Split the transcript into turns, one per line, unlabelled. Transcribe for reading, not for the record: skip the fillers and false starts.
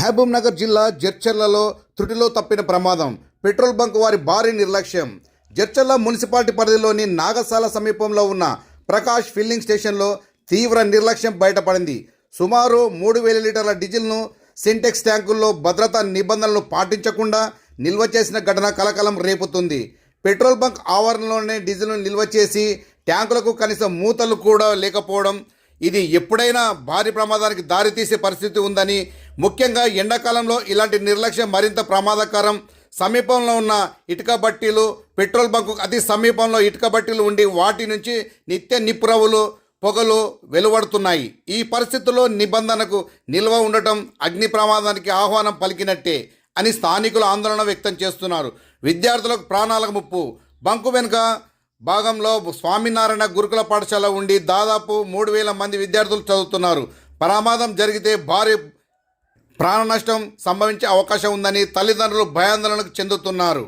మహబూబ్ నగర్ జిల్లా జడ్చర్లలో త్రుటిలో తప్పిన ప్రమాదం. పెట్రోల్ బంక్ వారి భారీ నిర్లక్ష్యం. జడ్చర్ల మున్సిపాలిటీ పరిధిలోని నాగసాల సమీపంలో ఉన్న ప్రకాష్ ఫిల్లింగ్ స్టేషన్లో తీవ్ర నిర్లక్ష్యం బయటపడింది. సుమారు 3000 లీటర్ల డీజిల్ను సింటెక్స్ ట్యాంకుల్లో భద్రతా నిబంధనలు పాటించకుండా నిల్వ చేసిన ఘటన కలకలం రేపుతుంది. పెట్రోల్ బంక్ ఆవరణలోనే డీజిల్ను నిల్వ చేసి ట్యాంకులకు కనీసం మూతలు కూడా లేకపోవడం ఇది ఎప్పుడైనా భారీ ప్రమాదానికి దారితీసే పరిస్థితి ఉందని, ముఖ్యంగా ఎండాకాలంలో ఇలాంటి నిర్లక్ష్యం మరింత ప్రమాదకరం. సమీపంలో ఉన్న ఇటుక బట్టీలు, పెట్రోల్ బంకు అతి సమీపంలో ఇటుక బట్టీలు ఉండి వాటి నుంచి నిత్య నిప్పురవ్వులు పొగలు వెలువడుతున్నాయి. ఈ పరిస్థితుల్లో నిబంధనకు నిల్వ ఉండటం అగ్ని ప్రమాదానికి ఆహ్వానం పలికినట్టే అని స్థానికులు ఆందోళన వ్యక్తం చేస్తున్నారు. విద్యార్థులకు ప్రాణాలకు ముప్పు. బంకు వెనుక భాగంలో స్వామినారాయణ గురుకుల పాఠశాల ఉండి దాదాపు 3000 మంది విద్యార్థులు చదువుతున్నారు. ప్రమాదం జరిగితే భారీ ప్రాణ నష్టం సంభవించే అవకాశం ఉందని తల్లిదండ్రులు భయాందోళనకు చెందుతున్నారు.